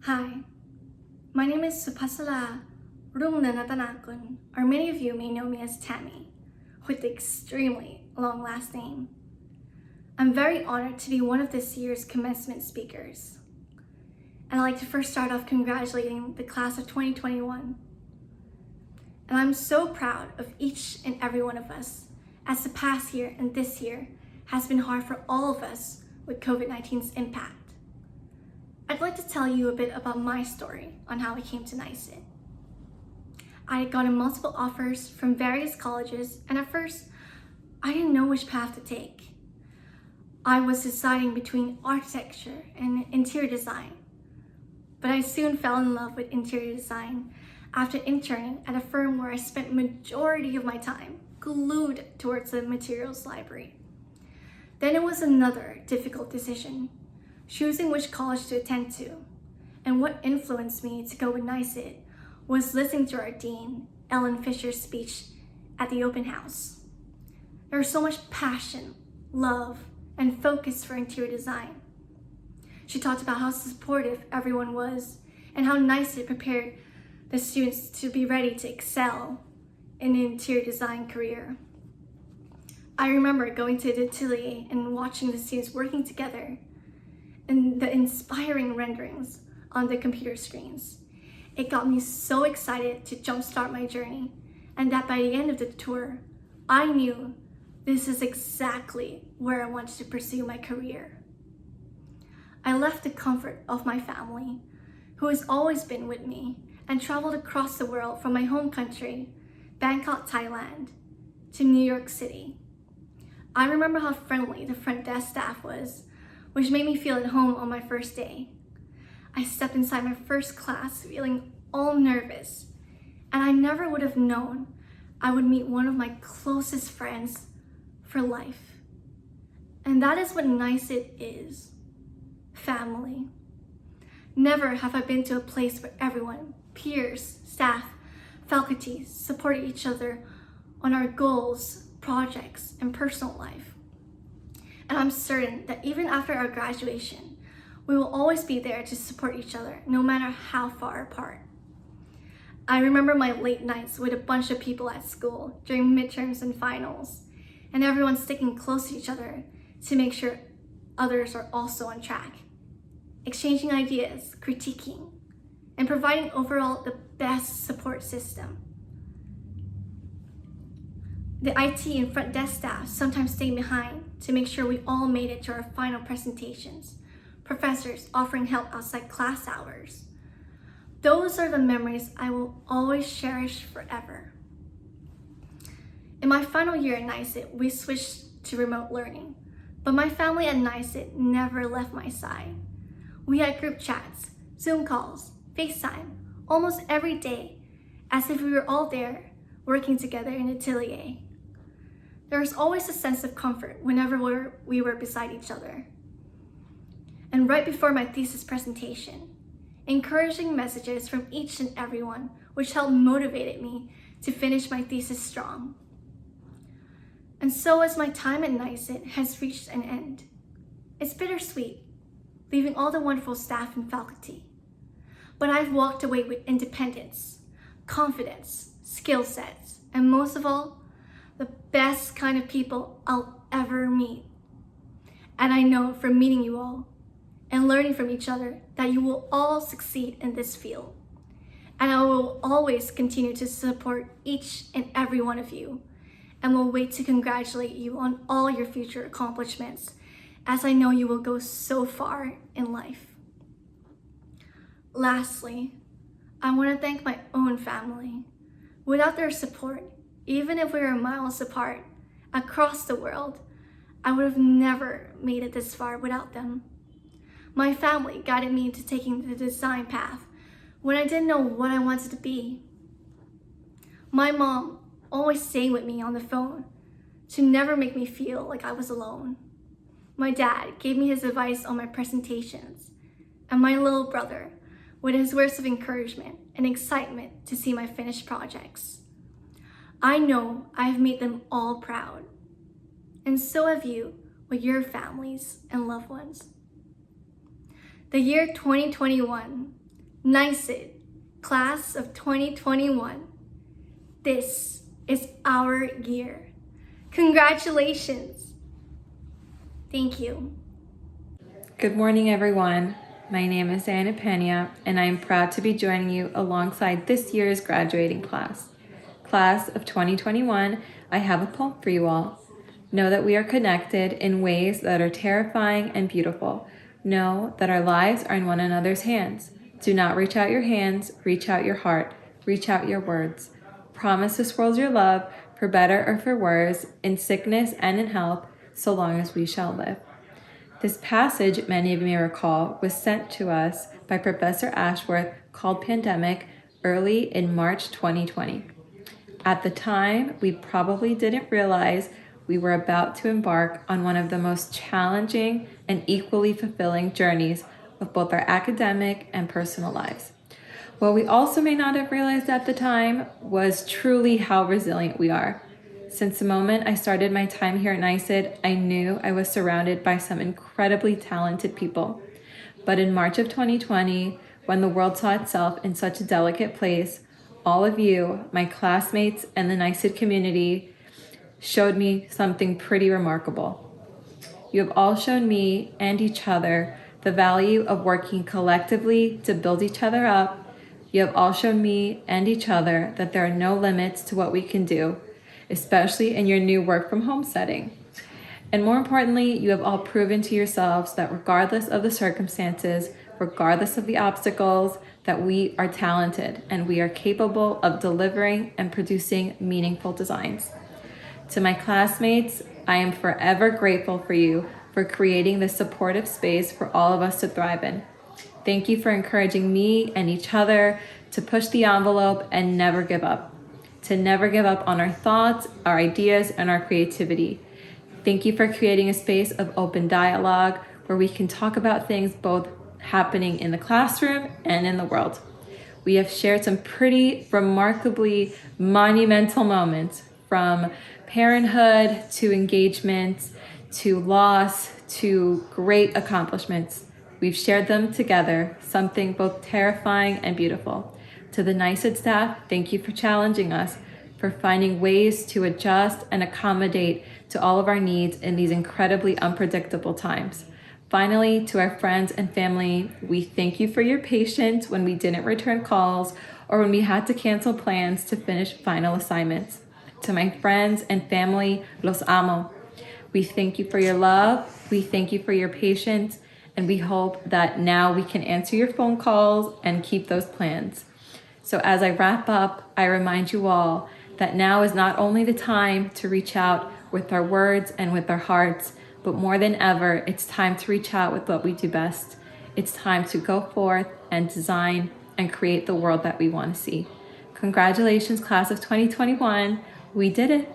Hi, my name is Supasara Rungruangrattanagul, or many of you may know me as Tammy, with the extremely long last name. I'm very honored to be one of this year's commencement speakers. And I'd like to first start off congratulating the class of 2021. And I'm so proud of each and every one of us, as the past year and this year has been hard for all of us with COVID-19's impact. I'd like to tell you a bit about my story on how I came to NYSID. I had gotten multiple offers from various colleges, and at first, I didn't know which path to take. I was deciding between architecture and interior design, but I soon fell in love with interior design after interning at a firm where I spent majority of my time glued towards the materials library. Then it was another difficult decision, choosing which college to attend to. And what influenced me to go with NYSID was listening to our dean, Ellen Fisher's speech at the open house. There was so much passion, love, and focus for interior design. She talked about how supportive everyone was and how NYSID prepared the students to be ready to excel in the interior design career. I remember going to the atelier and watching the students working together and the inspiring renderings on the computer screens. It got me so excited to jumpstart my journey, and that by the end of the tour, I knew this is exactly where I wanted to pursue my career. I left the comfort of my family, who has always been with me, and traveled across the world from my home country, Bangkok, Thailand, to New York City. I remember how friendly the front desk staff was, which made me feel at home on my first day. I stepped inside my first class feeling all nervous, and I never would have known I would meet one of my closest friends for life. And that is what NYSID is, family. Never have I been to a place where everyone, peers, staff, faculty, supported each other on our goals, projects, and personal life. And I'm certain that even after our graduation, we will always be there to support each other, no matter how far apart. I remember my late nights with a bunch of people at school during midterms and finals, and everyone sticking close to each other to make sure others are also on track, exchanging ideas, critiquing, and providing overall the best support system. The IT and front desk staff sometimes stayed behind to make sure we all made it to our final presentations. Professors offering help outside class hours. Those are the memories I will always cherish forever. In my final year at NYSID, we switched to remote learning, but my family at NYSID never left my side. We had group chats, Zoom calls, FaceTime, almost every day, as if we were all there working together in the atelier. There was always a sense of comfort whenever we were beside each other. And right before my thesis presentation, encouraging messages from each and everyone, which helped motivate me to finish my thesis strong. And so as my time at NYSID has reached an end, it's bittersweet, leaving all the wonderful staff and faculty. But I've walked away with independence, confidence, skill sets, and most of all, the best kind of people I'll ever meet. And I know from meeting you all and learning from each other that you will all succeed in this field. And I will always continue to support each and every one of you, and will wait to congratulate you on all your future accomplishments, as I know you will go so far in life. Lastly, I want to thank my own family. Without their support, even if we were miles apart, across the world, I would have never made it this far without them. My family guided me into taking the design path when I didn't know what I wanted to be. My mom always stayed with me on the phone to never make me feel like I was alone. My dad gave me his advice on my presentations, and my little brother with his words of encouragement and excitement to see my finished projects. I know I have made them all proud, and so have you with your families and loved ones. The year 2021 NYSID, class of 2021. This is our year. Congratulations. Thank you. Good morning, everyone. My name is Dahiana Pena, and I am proud to be joining you alongside this year's graduating class. Class of 2021, I have a poem for you all. Know that we are connected in ways that are terrifying and beautiful. Know that our lives are in one another's hands. Do not reach out your hands, reach out your heart, reach out your words. Promise this world your love, for better or for worse, in sickness and in health, so long as we shall live. This passage, many of you may recall, was sent to us by Professor Ashworth, called Pandemic, early in March 2020. At the time, we probably didn't realize we were about to embark on one of the most challenging and equally fulfilling journeys of both our academic and personal lives. What we also may not have realized at the time was truly how resilient we are. Since the moment I started my time here at NYSID, I knew I was surrounded by some incredibly talented people. But in March of 2020, when the world saw itself in such a delicate place, all of you, my classmates and the NYSID community, showed me something pretty remarkable. You have all shown me and each other the value of working collectively to build each other up. You have all shown me and each other that there are no limits to what we can do, especially in your new work from home setting. And more importantly, you have all proven to yourselves that regardless of the circumstances, regardless of the obstacles, that we are talented and we are capable of delivering and producing meaningful designs. To my classmates, I am forever grateful for you for creating this supportive space for all of us to thrive in. Thank you for encouraging me and each other to push the envelope and never give up. To never give up on our thoughts, our ideas, and our creativity. Thank you for creating a space of open dialogue where we can talk about things both happening in the classroom and in the world. We have shared some pretty remarkably monumental moments, from parenthood to engagement to loss to great accomplishments. We've shared them together, something both terrifying and beautiful. To the NYSID staff, thank you for challenging us, for finding ways to adjust and accommodate to all of our needs in these incredibly unpredictable times. Finally, to our friends and family, we thank you for your patience when we didn't return calls or when we had to cancel plans to finish final assignments. To my friends and family, los amo. We thank you for your love, we thank you for your patience, and we hope that now we can answer your phone calls and keep those plans. So as I wrap up, I remind you all that now is not only the time to reach out with our words and with our hearts, but more than ever, it's time to reach out with what we do best. It's time to go forth and design and create the world that we want to see. Congratulations, class of 2021. We did it.